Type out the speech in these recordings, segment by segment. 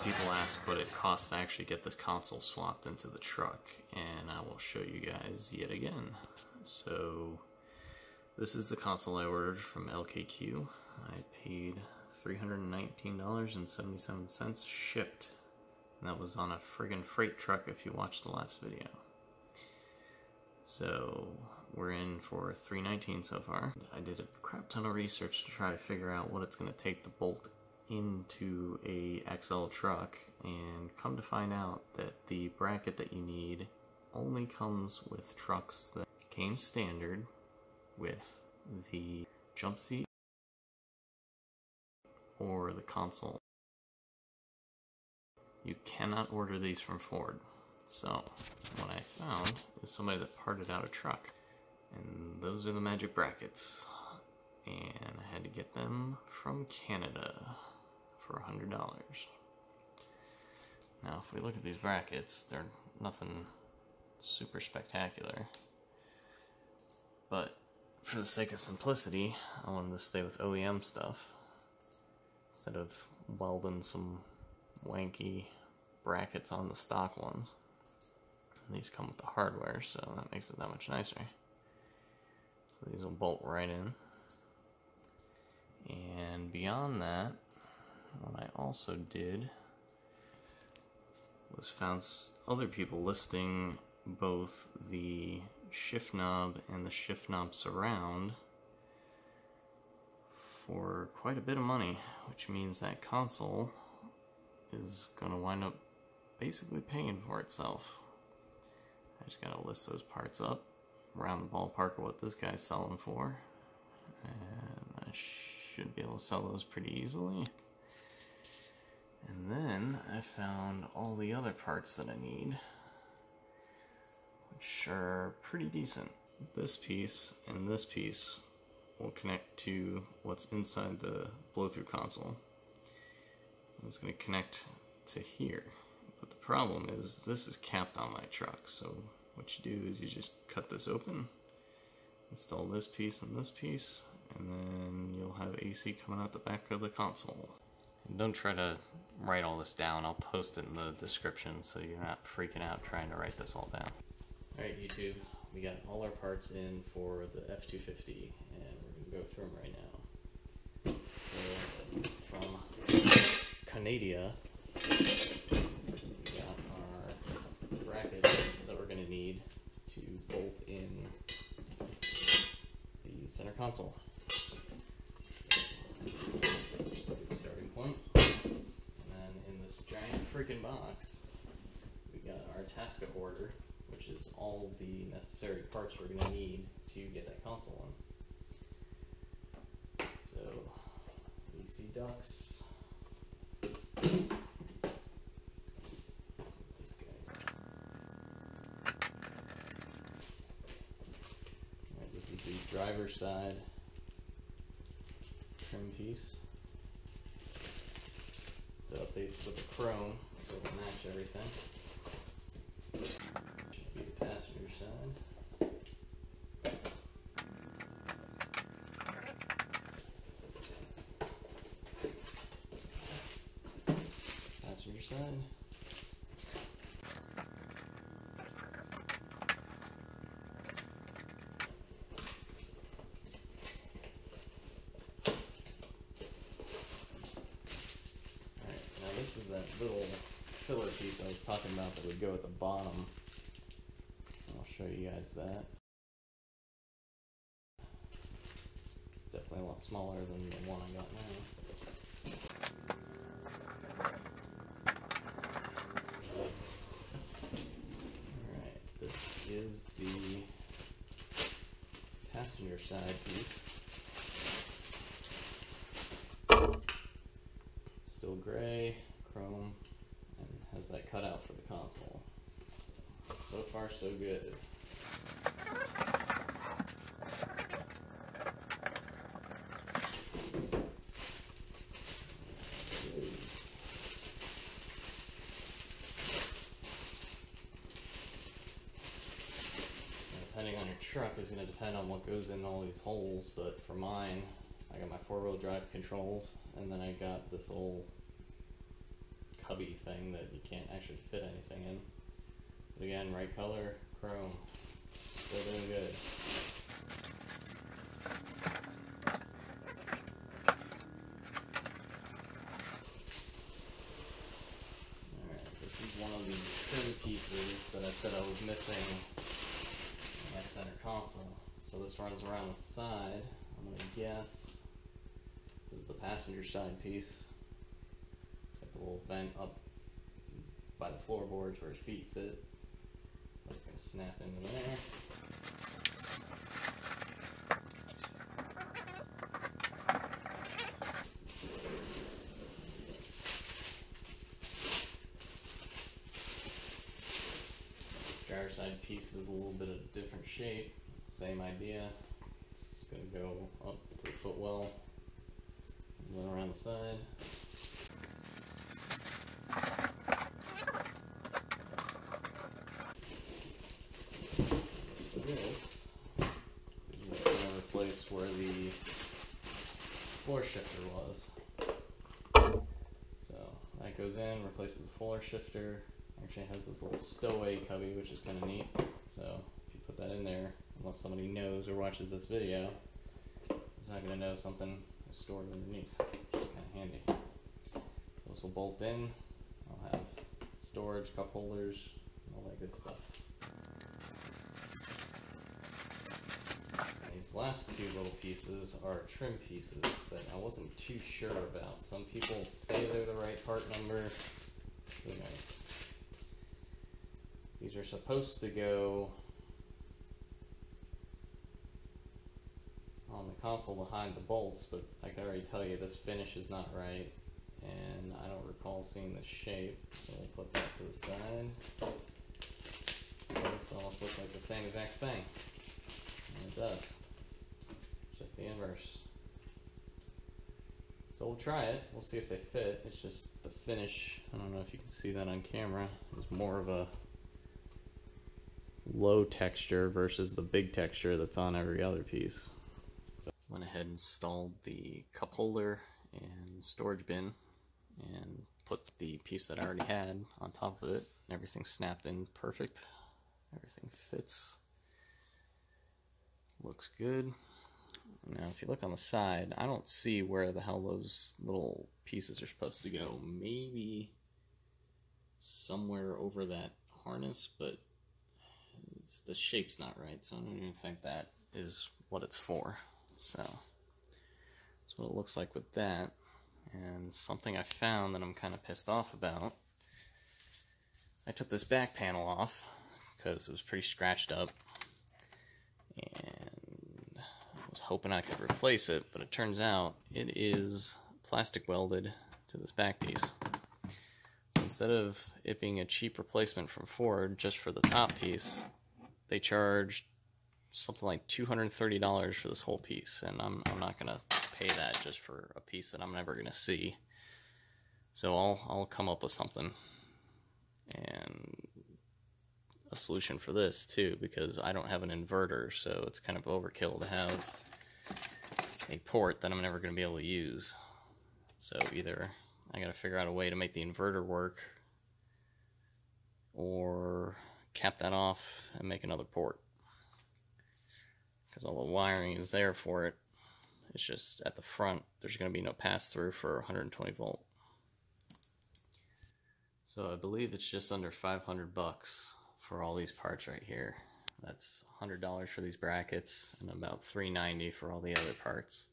people ask what it costs to actually get this console swapped into the truck, and I will show you guys yet again. So this is the console I ordered from LKQ. I paid $319.77 shipped, and that was on a friggin' freight truck if you watched the last video. So we're in for $319 so far. I did a crap ton of research to try to figure out what it's going to take to bolt into a XL truck, and come to find out that the bracket that you need only comes with trucks that came standard with the jump seat or the console. You cannot order these from Ford. So what I found is somebody that parted out a truck, and those are the magic brackets, and I had to get them from Canada for $100. Now if we look at these brackets, they're nothing super spectacular, but for the sake of simplicity I wanted to stay with OEM stuff instead of welding some wanky brackets on the stock ones. And these come with the hardware, so that makes it that much nicer. So these will bolt right in. And beyond that, what I also did was found other people listing both the shift knob and the shift knob surround for quite a bit of money, which means that console is going to wind up basically paying for itself. I just gotta list those parts up around the ballpark of what this guy's selling for, and I should be able to sell those pretty easily. And then I found all the other parts that I need, which are pretty decent. This piece and this piece will connect to what's inside the blow-through console. It's going to connect to here. But the problem is this is capped on my truck, so what you do is you just cut this open, install this piece and this piece, and then you'll have AC coming out the back of the console. And don't try to write all this down, I'll post it in the description so you're not freaking out trying to write this all down. Alright YouTube, we got all our parts in for the F250, and we're going to go through them right now. So from Canada, we got our bracket that we're going to need to bolt in the center console. So, good starting point. And then in this giant freaking box, we got our Tasca order, which is all the necessary parts we're going to need to get that console in. So, AC ducts. This is the driver's side trim piece. So updates with the chrome so it will match everything. Should be the passenger side. Passenger side. This is that little filler piece I was talking about that would go at the bottom. I'll show you guys that. It's definitely a lot smaller than the one I got now. Alright, this is the passenger side piece. Still gray, chrome, and has that cutout for the console. So far so good. Depending on your truck is going to depend on what goes in all these holes, but for mine, I got my four-wheel drive controls, and then I got this little cubby thing that you can't actually fit anything in. But again, right color, chrome, still doing good. Alright, this is one of the trim pieces that I said I was missing in my center console. So this runs around the side. I'm going to guess this is the passenger side piece. It's got the little vent up by the floorboards where his feet sit. So it's going to snap into there. Driver's side piece is a little bit of a different shape. Same idea. It's going to go up to the footwell and then around the side. This is going to replace where the floor shifter was. So that goes in, replaces the floor shifter. Actually has this little stowaway cubby, which is kind of neat. So if you put that in there, unless somebody knows or watches this video, he's not going to know something is stored underneath, which is kind of handy. So this will bolt in. I'll have storage, cup holders, and all that good stuff. These last two little pieces are trim pieces that I wasn't too sure about. Some people say they're the right part number. Who knows? These are supposed to go on the console behind the bolts, but I can already tell you this finish is not right, and I don't recall seeing the shape, so we'll put that to the side. This almost looks like the same exact thing, and it does, just the inverse. So we'll try it, we'll see if they fit. It's just the finish, I don't know if you can see that on camera, it's more of a low texture versus the big texture that's on every other piece. So went ahead and installed the cup holder and storage bin and put the piece that I already had on top of it. Everything snapped in perfect. Everything fits. Looks good. Now if you look on the side, I don't see where the hell those little pieces are supposed to go. Maybe somewhere over that harness, but the shape's not right, so I don't even think that is what it's for. So that's what it looks like with that. And something I found that I'm kind of pissed off about, I took this back panel off because it was pretty scratched up, and I was hoping I could replace it, but it turns out it is plastic welded to this back piece. So instead of it being a cheap replacement from Ford just for the top piece, they charged something like $230 for this whole piece, and I'm not gonna pay that just for a piece that I'm never gonna see. So I'll come up with something and a solution for this too, because I don't have an inverter, so it's kind of overkill to have a port that I'm never gonna be able to use. So either I gotta figure out a way to make the inverter work, or cap that off and make another port, because all the wiring is there for it. It's just at the front there's going to be no pass-through for 120 volt. So I believe it's just under 500 bucks for all these parts right here. That's $100 for these brackets and about $390 for all the other parts.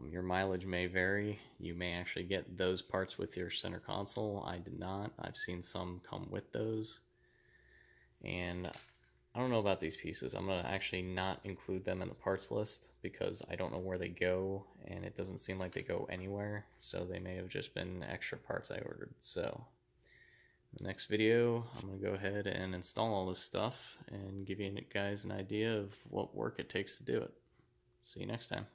Your mileage may vary. You may actually get those parts with your center console. I did not. I've seen some come with those. And I don't know about these pieces. I'm going to actually not include them in the parts list because I don't know where they go, and it doesn't seem like they go anywhere. So they may have just been extra parts I ordered. So in the next video, I'm going to go ahead and install all this stuff and give you guys an idea of what work it takes to do it. See you next time.